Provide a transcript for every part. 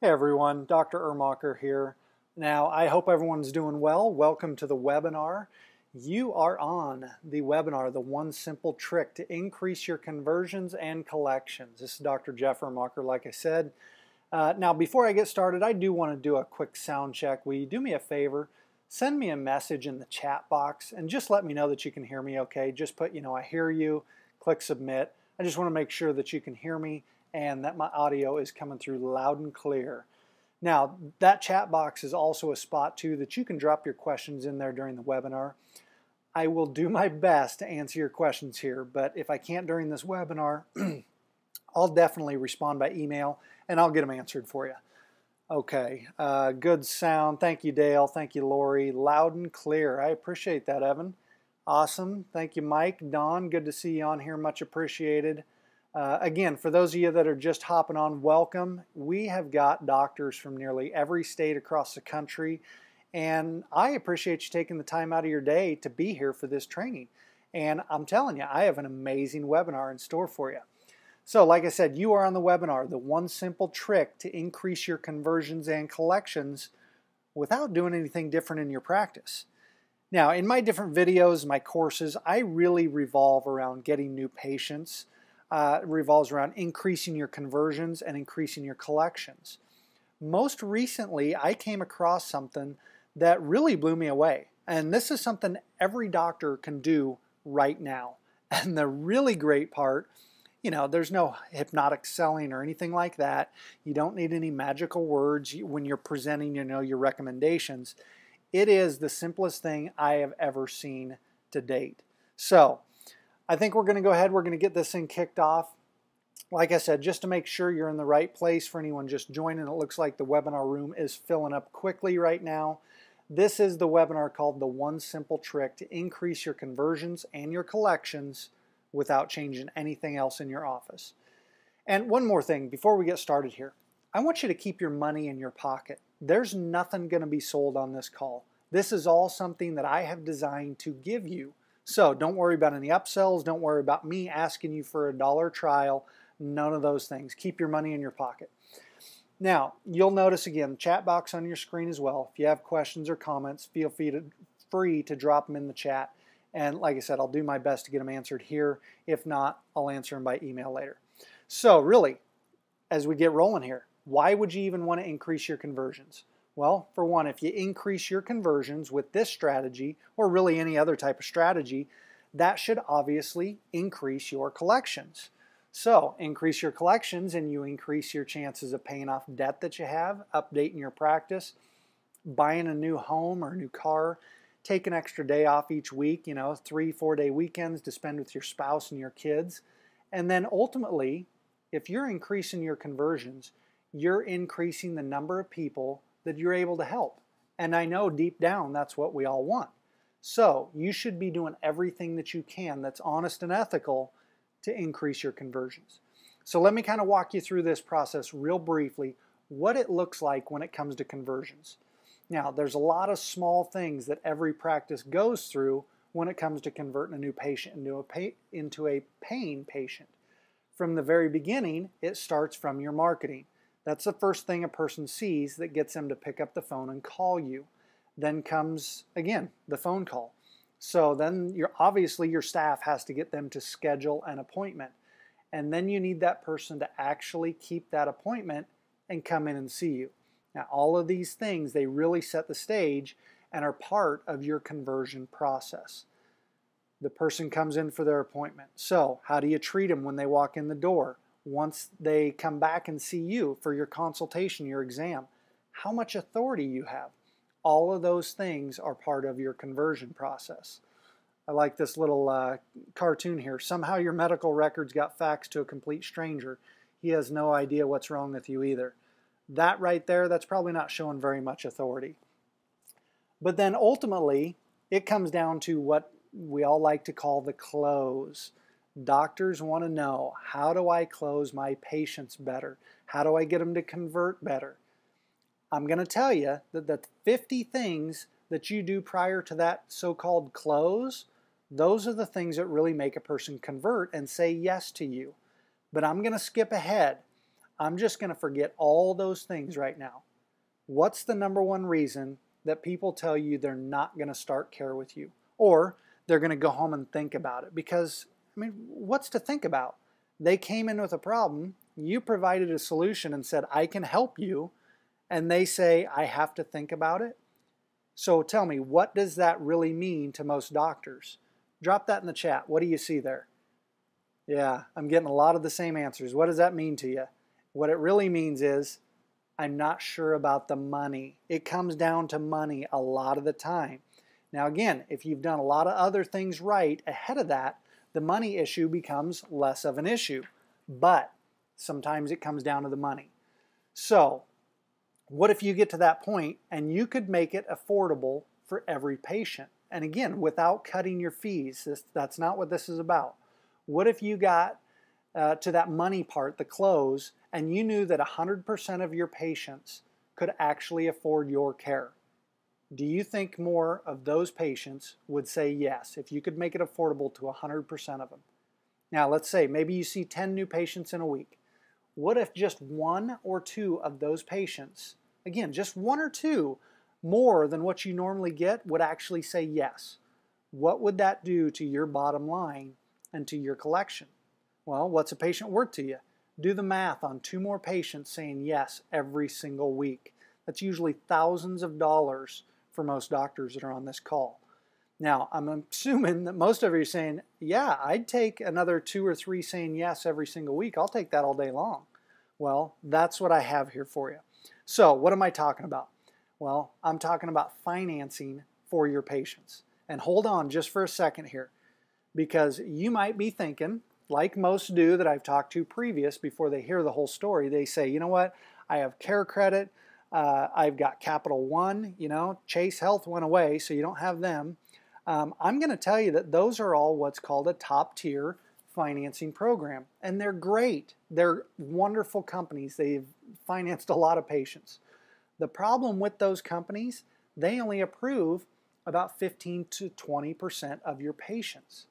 Hey everyone, Dr. Uhrmacher here. Now, I hope everyone's doing well. Welcome to the webinar. You are on the webinar, The One Simple Trick to Increase Your Conversions and Collections. This is Dr. Jeff Uhrmacher, like I said. Now, before I get started, I do want to do a quick sound check. Will you do me a favor? Send me a message in the chat box and just let me know that you can hear me okay. Just put, I hear you, click submit. I just want to make sure that you can hear me and that my audio is coming through loud and clear. Now, that chat box is also a spot too that you can drop your questions in there during the webinar. I will do my best to answer your questions here, but if I can't during this webinar, I'll definitely respond by email and I'll get them answered for you. Okay, good sound. Thank you, Dale. Thank you, Lori. Loud and clear. I appreciate that, Evan. Awesome. Thank you, Mike. Don, good to see you on here. Much appreciated. Again, for those of you that are just hopping on, welcome. We have got doctors from nearly every state across the country, and I appreciate you taking the time out of your day to be here for this training. And I'm telling you, I have an amazing webinar in store for you. So like I said, you are on the webinar, The One Simple Trick to Increase Your Conversions and Collections without doing anything different in your practice. Now, in my different videos, my courses, I really revolve around getting new patients. It revolves around increasing your conversions and increasing your collections. Most recently, I came across something that really blew me away. And this is something every doctor can do right now. And the really great part, there's no hypnotic selling or anything like that. You don't need any magical words when you're presenting, your recommendations. It is the simplest thing I have ever seen to date. So, I think we're going to go ahead, we're going to get this thing kicked off. Like I said, just to make sure you're in the right place for anyone just joining, it looks like the webinar room is filling up quickly right now. This is the webinar called The One Simple Trick to Increase Your Conversions and Your Collections without changing anything else in your office. And one more thing before we get started here. I want you to keep your money in your pocket. There's nothing going to be sold on this call. This is all something that I have designed to give you. So don't worry about any upsells. Don't worry about me asking you for a $1 trial. None of those things. Keep your money in your pocket. Now, you'll notice again, chat box on your screen as well. If you have questions or comments, feel free to drop them in the chat. And like I said, I'll do my best to get them answered here. If not, I'll answer them by email later. So really, as we get rolling here, why would you even want to increase your conversions? Well, for one, if you increase your conversions with this strategy, or really any other type of strategy, that should obviously increase your collections. So, increase your collections and you increase your chances of paying off debt that you have, updating your practice, buying a new home or a new car, take an extra day off each week, 3-4 day weekends to spend with your spouse and your kids. And then ultimately, if you're increasing your conversions, you're increasing the number of people that you're able to help. And I know deep down that's what we all want. So you should be doing everything that you can that's honest and ethical to increase your conversions. So let me kind of walk you through this process real briefly, what it looks like when it comes to conversions. Now, there's a lot of small things that every practice goes through when it comes to converting a new patient into a paying patient. From the very beginning, it starts from your marketing. That's the first thing a person sees that gets them to pick up the phone and call you. Then comes, again, the phone call. So then obviously your staff has to get them to schedule an appointment. And then you need that person to actually keep that appointment and come in and see you. Now all of these things, they really set the stage and are part of your conversion process. The person comes in for their appointment. So how do you treat them when they walk in the door? Once they come back and see you for your consultation, your exam, how much authority you have. All of those things are part of your conversion process. I like this little cartoon here. Somehow your medical records got faxed to a complete stranger. He has no idea what's wrong with you either. That right there, that's probably not showing very much authority. But then ultimately, it comes down to what we all like to call the close. Doctors want to know, how do I close my patients better? How do I get them to convert better? I'm going to tell you that the 50 things that you do prior to that so-called close, those are the things that really make a person convert and say yes to you. But I'm going to skip ahead. I'm just going to forget all those things right now. What's the number one reason that people tell you they're not going to start care with you? Or they're going to go home and think about it? Because, I mean, what's to think about? They came in with a problem, you provided a solution and said, I can help you, and they say, I have to think about it? So tell me, what does that really mean to most doctors? Drop that in the chat. What do you see there? Yeah, I'm getting a lot of the same answers. What does that mean to you? What it really means is, I'm not sure about the money. It comes down to money a lot of the time. Now again, if you've done a lot of other things right ahead of that, the money issue becomes less of an issue. But sometimes it comes down to the money. So what if you get to that point and you could make it affordable for every patient? And again, without cutting your fees. That's not what this is about. What if you got to that money part, the close, and you knew that 100% of your patients could actually afford your care? Do you think more of those patients would say yes if you could make it affordable to 100% of them? Now let's say maybe you see 10 new patients in a week. What if just 1 or 2 of those patients, again, just 1 or 2 more than what you normally get, would actually say yes? What would that do to your bottom line and to your collection? Well, what's a patient worth to you? Do the math on 2 more patients saying yes every single week. That's usually thousands of dollars for most doctors that are on this call. Now, I'm assuming that most of you are saying, yeah, I'd take another 2 or 3 saying yes every single week. I'll take that all day long. Well, that's what I have here for you. So what am I talking about? Well, I'm talking about financing for your patients. And hold on just for a second here, because you might be thinking, like most do that I've talked to previous, before they hear the whole story, they say, you know what, I have CareCredit, I've got CapitalOne, you know, Chase Health went away, so you don't have them. I'm going to tell you that those are all what's called a top tier financing program, and they're great. They're wonderful companies. They've financed a lot of patients. The problem with those companies, they only approve about 15 to 20% of your patients.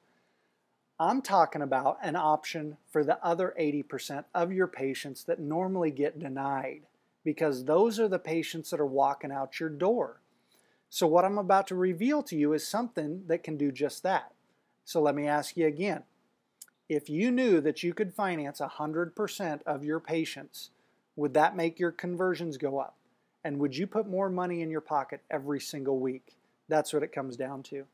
I'm talking about an option for the other 80% of your patients that normally get denied, because those are the patients that are walking out your door. So what I'm about to reveal to you is something that can do just that. So let me ask you again. If you knew that you could finance 100% of your patients, would that make your conversions go up? And would you put more money in your pocket every single week? That's what it comes down to.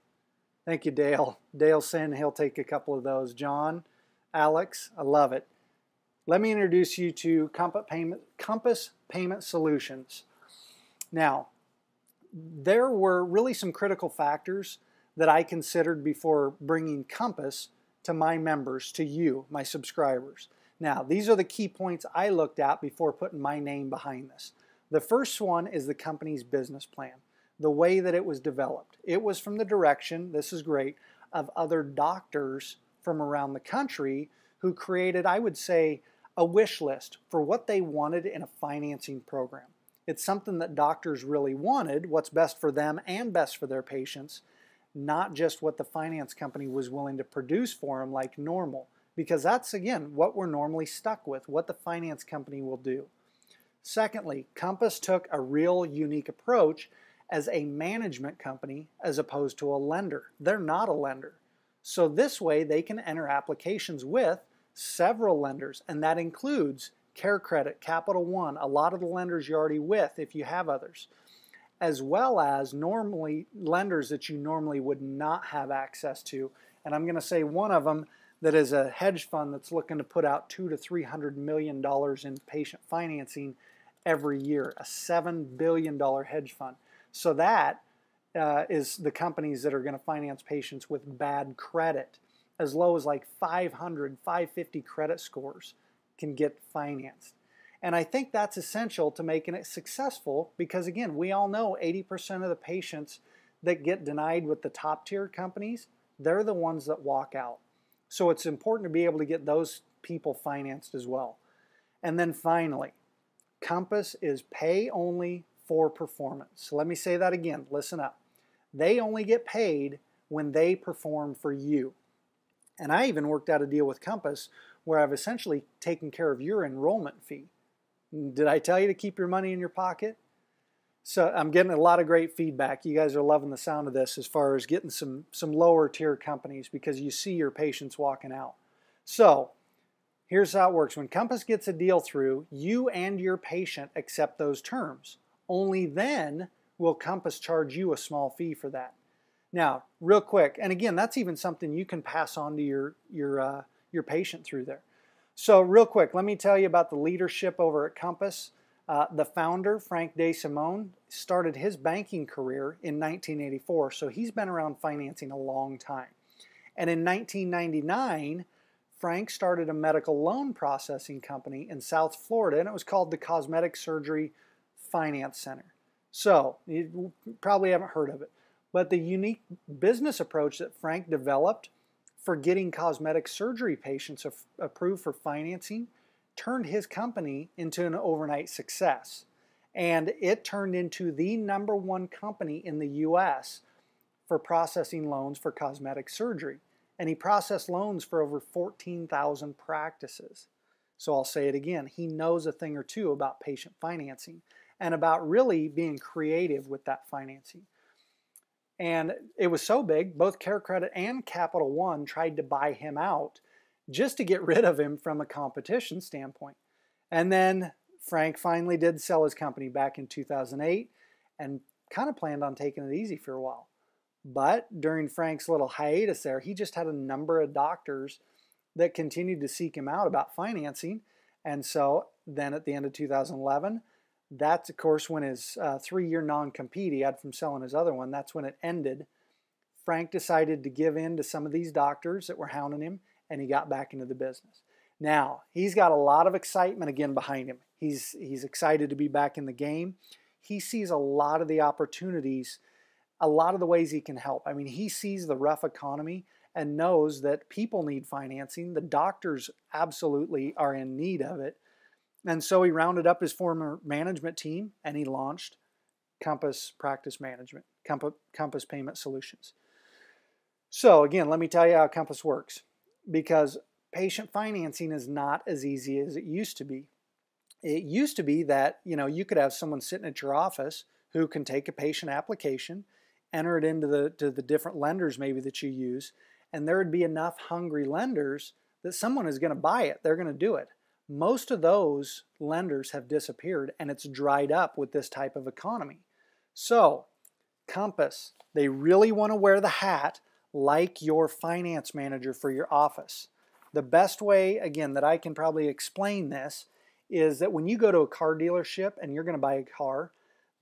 Thank you, Dale. Dale's saying he'll take a couple of those. John, Alex, I love it. Let me introduce you to Compass Payment Solutions. Now, there were really some critical factors that I considered before bringing Compass to my members, to you, my subscribers. Now, these are the key points I looked at before putting my name behind this. The first one is the company's business plan, the way that it was developed. It was from the direction, this is great, of other doctors from around the country who created, I would say, a wish list for what they wanted in a financing program. It's something that doctors really wanted, what's best for them and best for their patients, not just what the finance company was willing to produce for them like normal. Because that's, again, what we're normally stuck with, what the finance company will do. Secondly, Compass took a real unique approach as a management company as opposed to a lender. They're not a lender. So this way they can enter applications with several lenders, and that includes CareCredit, CapitalOne, a lot of the lenders you're already with if you have others, as well as normally lenders that you normally would not have access to. And I'm going to say one of them that is a hedge fund that's looking to put out $200 to $300 million in patient financing every year, a $7 billion hedge fund. So that is the companies that are going to finance patients with bad credit. As low as like 500, 550 credit scores can get financed. And I think that's essential to making it successful because, again, we all know 80% of the patients that get denied with the top tier companies, they're the ones that walk out. So it's important to be able to get those people financed as well. And then finally, Compass is pay only for performance. So let me say that again. Listen up. They only get paid when they perform for you. And I even worked out a deal with Compass where I've essentially taken care of your enrollment fee. Did I tell you to keep your money in your pocket? So I'm getting a lot of great feedback. You guys are loving the sound of this as far as getting some lower tier companies because you see your patients walking out. So here's how it works. When Compass gets a deal through, you and your patient accept those terms. Only then will Compass charge you a small fee for that. Now, real quick, and again, that's even something you can pass on to your patient through there. So real quick, let me tell you about the leadership over at Compass. The founder, Frank DeSimone, started his banking career in 1984, so he's been around financing a long time. And in 1999, Frank started a medical loan processing company in South Florida, and it was called the Cosmetic Surgery Finance Center. So, you probably haven't heard of it. But the unique business approach that Frank developed for getting cosmetic surgery patients approved for financing turned his company into an overnight success. And it turned into the #1 company in the U.S. for processing loans for cosmetic surgery. And he processed loans for over 14,000 practices. So I'll say it again, he knows a thing or two about patient financing and about really being creative with that financing. And it was so big, both CareCredit and CapitalOne tried to buy him out just to get rid of him from a competition standpoint. And then Frank finally did sell his company back in 2008 and kind of planned on taking it easy for a while. But during Frank's little hiatus there, he just had a number of doctors that continued to seek him out about financing. And so then at the end of 2011, that's of course when his 3-year non-compete he had from selling his other one, that's when it ended. Frank decided to give in to some of these doctors that were hounding him, and he got back into the business. Now, he's got a lot of excitement again behind him. He's excited to be back in the game. He sees a lot of the opportunities, a lot of the ways he can help. I mean, he sees the rough economy and knows that people need financing. The doctors absolutely are in need of it. And so he rounded up his former management team and he launched Compass Practice Management, Compass Payment Solutions. So again, let me tell you how Compass works, because patient financing is not as easy as it used to be. It used to be that, you could have someone sitting at your office who can take a patient application, enter it into the different lenders maybe that you use, and there would be enough hungry lenders that someone is going to buy it. They're going to do it. Most of those lenders have disappeared, and it's dried up with this type of economy. So, Compass, they really want to wear the hat like your finance manager for your office. The best way, again, that I can probably explain this is that when you go to a car dealership and you're going to buy a car,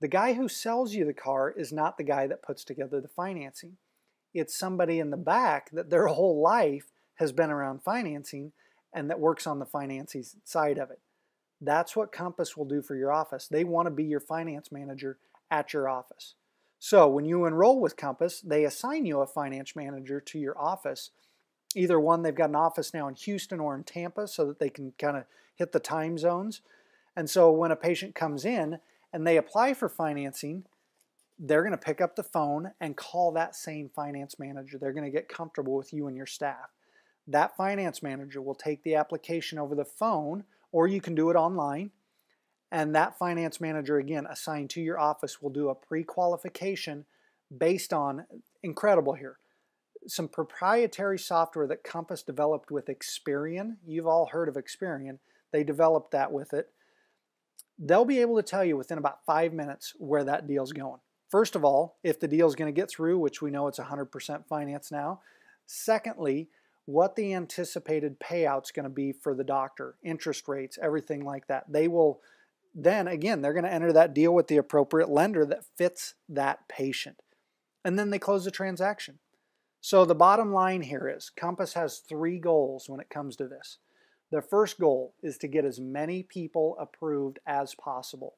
the guy who sells you the car is not the guy that puts together the financing. It's somebody in the back that their whole life has been around financing and that works on the financing side of it. That's what Compass will do for your office. They want to be your finance manager at your office. So when you enroll with Compass, they assign you a finance manager to your office. Either one, they've got an office now in Houston or in Tampa so that they can kind of hit the time zones. And so when a patient comes in and they apply for financing, they're going to pick up the phone and call that same finance manager. They're going to get comfortable with you and your staff. That finance manager will take the application over the phone, or you can do it online. And that finance manager, again, assigned to your office, will do a pre-qualification based on, incredible here, some proprietary software that Compass developed with Experian. You've all heard of Experian. They developed that with it. They'll be able to tell you within about 5 minutes where that deal's going. First of all, if the deal's going to get through, which we know it's 100% finance now. Secondly, what the anticipated payout's going to be for the doctor, interest rates, everything like that. They will then, again, they're going to enter that deal with the appropriate lender that fits that patient. And then they close the transaction. So the bottom line here is Compass has 3 goals when it comes to this. The first goal is to get as many people approved as possible.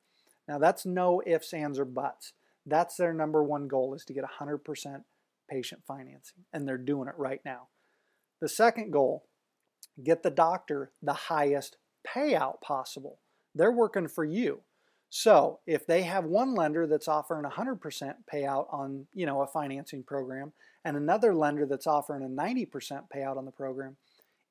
Now that's no ifs, ands, or buts. That's their #1 goal, is to get 100% patient financing. And they're doing it right now. The second goal, get the doctor the highest payout possible. They're working for you. So if they have one lender that's offering 100% payout on, a financing program, and another lender that's offering a 90% payout on the program,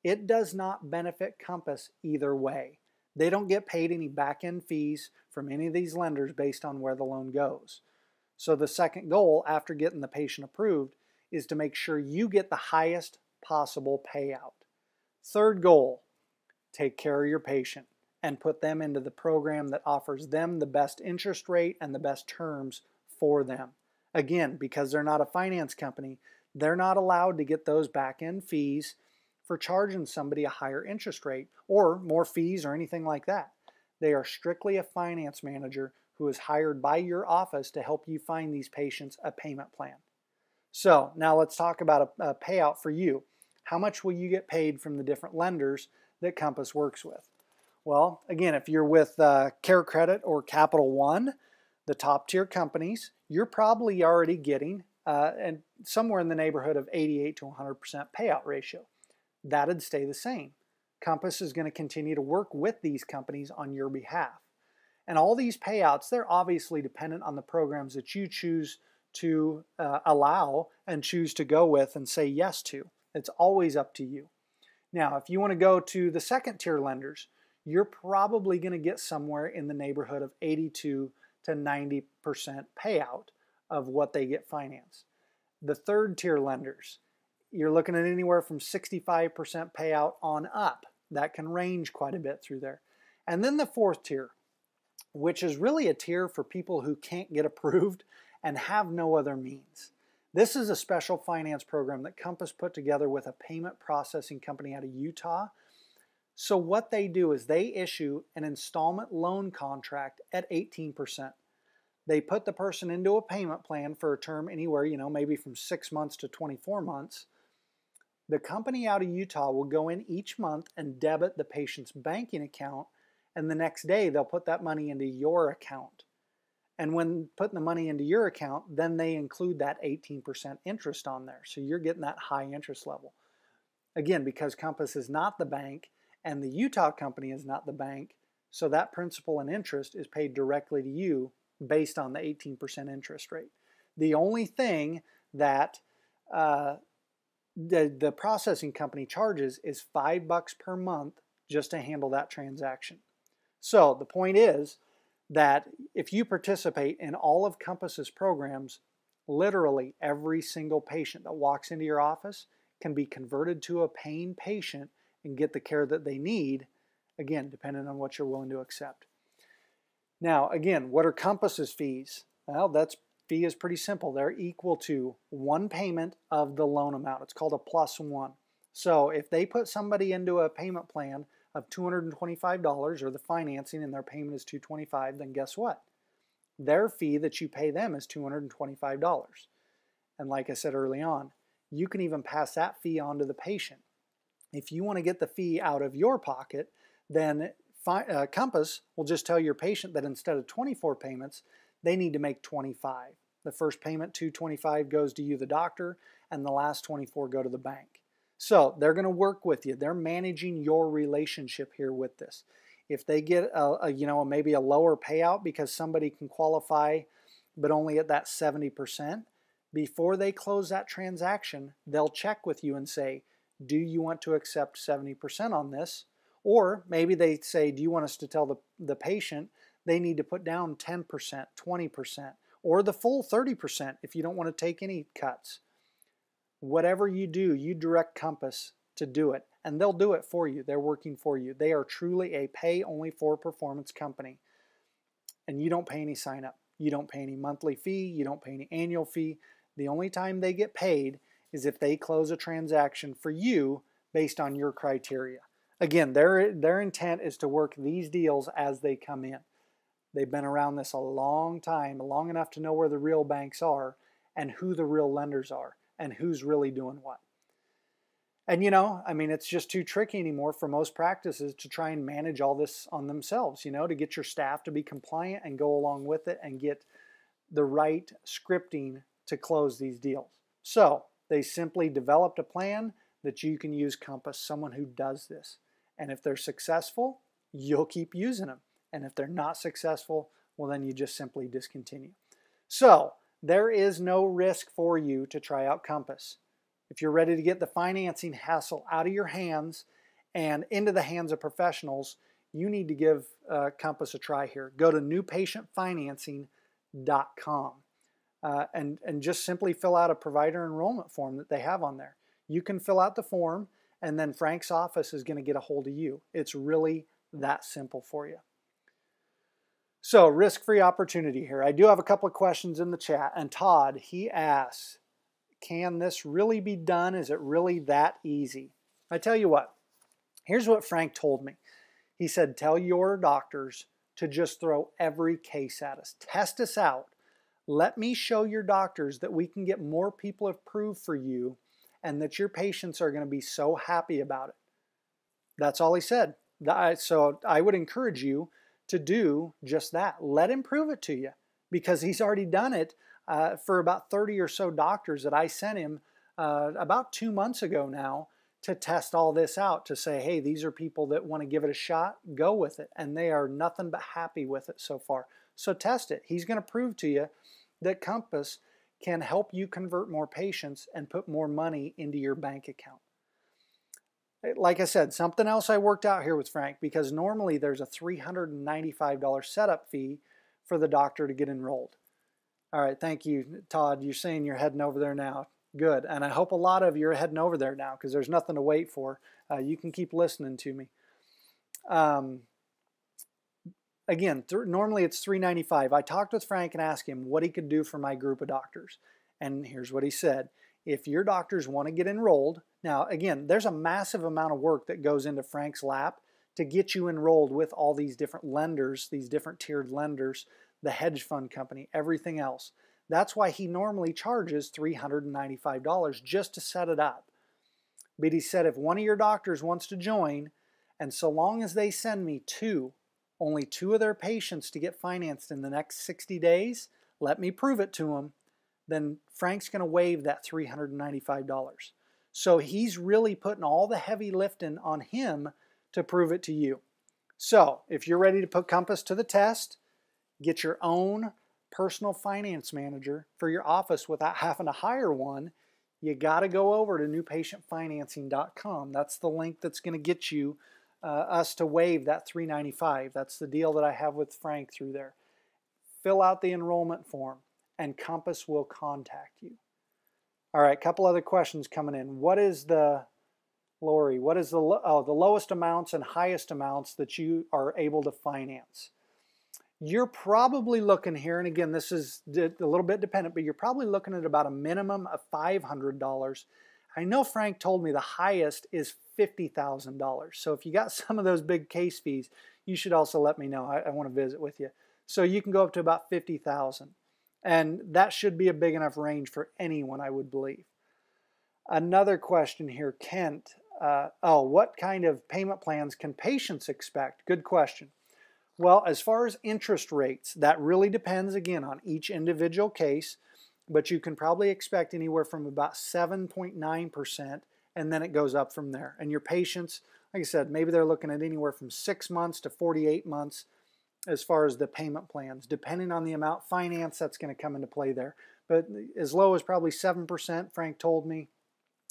it does not benefit Compass either way. They don't get paid any back-end fees from any of these lenders based on where the loan goes. So the second goal after getting the patient approved is to make sure you get the highest possible payout. Third goal, take care of your patient and put them into the program that offers them the best interest rate and the best terms for them. Again, because they're not a finance company, they're not allowed to get those back-end fees for charging somebody a higher interest rate or more fees or anything like that. They are strictly a finance manager who is hired by your office to help you find these patients a payment plan. So now let's talk about a payout for you. How much will you get paid from the different lenders that Compass works with? Well, again, if you're with CareCredit or CapitalOne, the top tier companies, you're probably already getting and somewhere in the neighborhood of 88 to 100% payout ratio. That'd stay the same. Compass is going to continue to work with these companies on your behalf. And all these payouts, they're obviously dependent on the programs that you choose to allow and choose to go with and say yes to. It's always up to you. Now, if you want to go to the second tier lenders, you're probably going to get somewhere in the neighborhood of 82 to 90% payout of what they get financed. The third tier lenders, you're looking at anywhere from 65% payout on up. That can range quite a bit through there. And then the fourth tier, which is really a tier for people who can't get approved and have no other means. This is a special finance program that Compass put together with a payment processing company out of Utah. So what they do is they issue an installment loan contract at 18%. They put the person into a payment plan for a term anywhere, maybe from 6 months to 24 months. The company out of Utah will go in each month and debit the patient's banking account, and the next day they'll put that money into your account. And when putting the money into your account, then they include that 18% interest on there. So you're getting that high interest level. Again, because Compass is not the bank and the Utah company is not the bank, so that principal and interest is paid directly to you based on the 18% interest rate. The only thing that the processing company charges is $5 per month just to handle that transaction. So the point is that if you participate in all of Compass's programs, literally every single patient that walks into your office can be converted to a paying patient and get the care that they need, again, depending on what you're willing to accept. Now, again, what are Compass's fees? Well, that fee is pretty simple. They're equal to one payment of the loan amount. It's called a +1. So if they put somebody into a payment plan of $225 or the financing and their payment is $225, then guess what? Their fee that you pay them is $225. And like I said early on, you can even pass that fee on to the patient. If you want to get the fee out of your pocket, then Compass will just tell your patient that instead of 24 payments, they need to make 25. The first payment, $225, goes to you, the doctor, and the last 24 go to the bank. So they're going to work with you. They're managing your relationship here with this. If they get maybe a lower payout because somebody can qualify but only at that 70%, before they close that transaction, they'll check with you and say, do you want to accept 70% on this? Or maybe they say, do you want us to tell the patient they need to put down 10%, 20%, or the full 30% if you don't want to take any cuts. Whatever you do, you direct Compass to do it, and they'll do it for you. They're working for you. They are truly a pay-only-for-performance company, and you don't pay any sign-up. You don't pay any monthly fee. You don't pay any annual fee. The only time they get paid is if they close a transaction for you based on your criteria. Again, their intent is to work these deals as they come in. They've been around this a long time, long enough to know where the real banks are and who the real lenders are and who's really doing what. And it's just too tricky anymore for most practices to try and manage all this on themselves, to get your staff to be compliant and go along with it and get the right scripting to close these deals. So they simply developed a plan that you can use Compass, someone who does this. And if they're successful, you'll keep using them. And if they're not successful, well, then you just simply discontinue. So there is no risk for you to try out Compass. If you're ready to get the financing hassle out of your hands and into the hands of professionals, you need to give Compass a try here. Go to newpatientfinancing.com and just simply fill out a provider enrollment form that they have on there. You can fill out the form, and then Frank's office is going to get a hold of you. It's really that simple for you. So, risk-free opportunity here. I do have a couple of questions in the chat, and Todd, he asks, can this really be done? Is it really that easy? I tell you what, here's what Frank told me. He said, tell your doctors to just throw every case at us. Test us out. Let me show your doctors that we can get more people approved for you and that your patients are going to be so happy about it. That's all he said. So I would encourage you to do just that. Let him prove it to you, because he's already done it for about 30 or so doctors that I sent him about 2 months ago now to test all this out, to say, hey, these are people that want to give it a shot, go with it. And they are nothing but happy with it so far. So test it. He's going to prove to you that Compass can help you convert more patients and put more money into your bank account. Like I said, something else I worked out here with Frank, because normally there's a $395 setup fee for the doctor to get enrolled. All right, thank you, Todd. You're saying you're heading over there now. Good. And I hope a lot of you are heading over there now, because there's nothing to wait for. You can keep listening to me. Again, normally it's $395. I talked with Frank and asked him what he could do for my group of doctors. And here's what he said. If your doctors want to get enrolled, now again, there's a massive amount of work that goes into Frank's lap to get you enrolled with all these different lenders, these different tiered lenders, the hedge fund company, everything else. That's why he normally charges $395 just to set it up. But he said if one of your doctors wants to join, and so long as they send me only two of their patients to get financed in the next 60 days, let me prove it to them, then Frank's going to waive that $395. So he's really putting all the heavy lifting on him to prove it to you. So if you're ready to put Compass to the test, get your own personal finance manager for your office without having to hire one, you got to go over to newpatientfinancing.com. That's the link that's going to get you us to waive that $395. That's the deal that I have with Frank through there. Fill out the enrollment form, and Compass will contact you. All right, a couple other questions coming in. What is the, Lori, what is the lowest amounts and highest amounts that you are able to finance? You're probably looking here, and again, this is a little bit dependent, but you're probably looking at about a minimum of $500. I know Frank told me the highest is $50,000. So if you got some of those big case fees, you should also let me know. I want to visit with you. So you can go up to about $50,000. And that should be a big enough range for anyone, I would believe. Another question here, Kent. What kind of payment plans can patients expect? Good question. Well, as far as interest rates, that really depends, again, on each individual case, but you can probably expect anywhere from about 7.9%, and then it goes up from there. And your patients, like I said, maybe they're looking at anywhere from 6 months to 48 months as far as the payment plans. Depending on the amount financed, that's going to come into play there. But as low as probably 7%, Frank told me,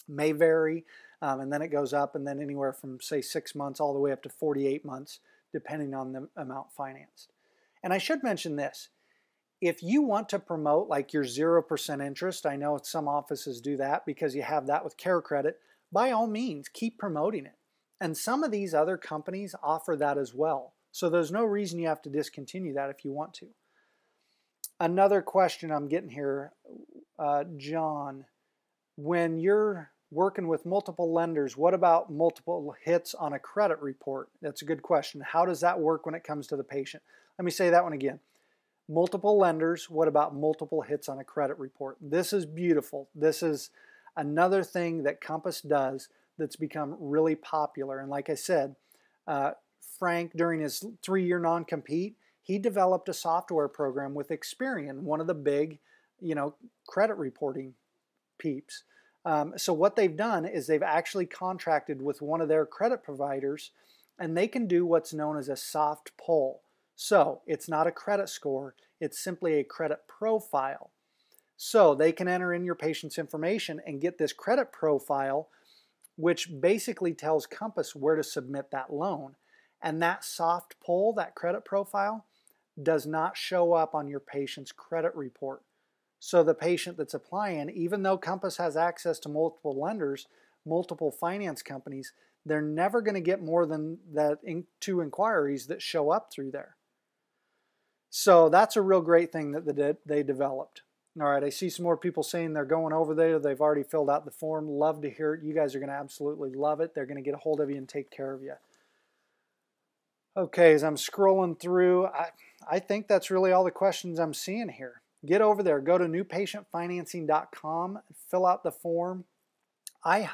may vary, and then it goes up, and then anywhere from, say, 6 months all the way up to 48 months, depending on the amount financed. And I should mention this. If you want to promote like your 0% interest, I know some offices do that because you have that with CareCredit, by all means, keep promoting it. And some of these other companies offer that as well. So there's no reason you have to discontinue that if you want to. Another question I'm getting here, John, when you're working with multiple lenders, what about multiple hits on a credit report? That's a good question. How does that work when it comes to the patient? Let me say that one again. Multiple lenders, what about multiple hits on a credit report? This is beautiful. This is another thing that Compass does that's become really popular. And like I said, Frank, during his 3-year non-compete, he developed a software program with Experian, one of the big, credit reporting peeps. So what they've done is they've actually contracted with one of their credit providers, and they can do what's known as a soft pull. So it's not a credit score, it's simply a credit profile. So they can enter in your patient's information and get this credit profile, which basically tells Compass where to submit that loan. And that soft pull, that credit profile, does not show up on your patient's credit report. So the patient that's applying, even though Compass has access to multiple lenders, multiple finance companies, they're never going to get more than that 2 inquiries that show up through there. So that's a real great thing that they developed. All right, I see some more people saying they're going over there. They've already filled out the form. Love to hear it. You guys are going to absolutely love it. They're going to get a hold of you and take care of you. Okay, as I'm scrolling through, I think that's really all the questions I'm seeing here. Get over there. Go to newpatientfinancing.com, fill out the form.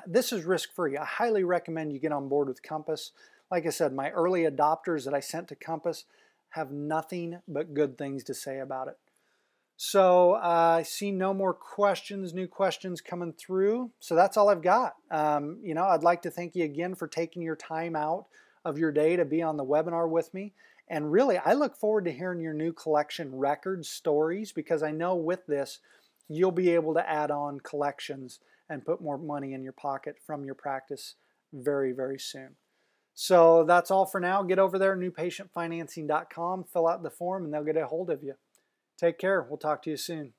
This is risk-free. I highly recommend you get on board with Compass. Like I said, my early adopters that I sent to Compass have nothing but good things to say about it. So I see no more questions, new questions coming through. So that's all I've got. I'd like to thank you again for taking your time out of your day to be on the webinar with me. And really, I look forward to hearing your new collection records, stories, because I know with this, you'll be able to add on collections and put more money in your pocket from your practice very, very soon. So that's all for now. Get over there, newpatientfinancing.com, fill out the form, and they'll get a hold of you. Take care. We'll talk to you soon.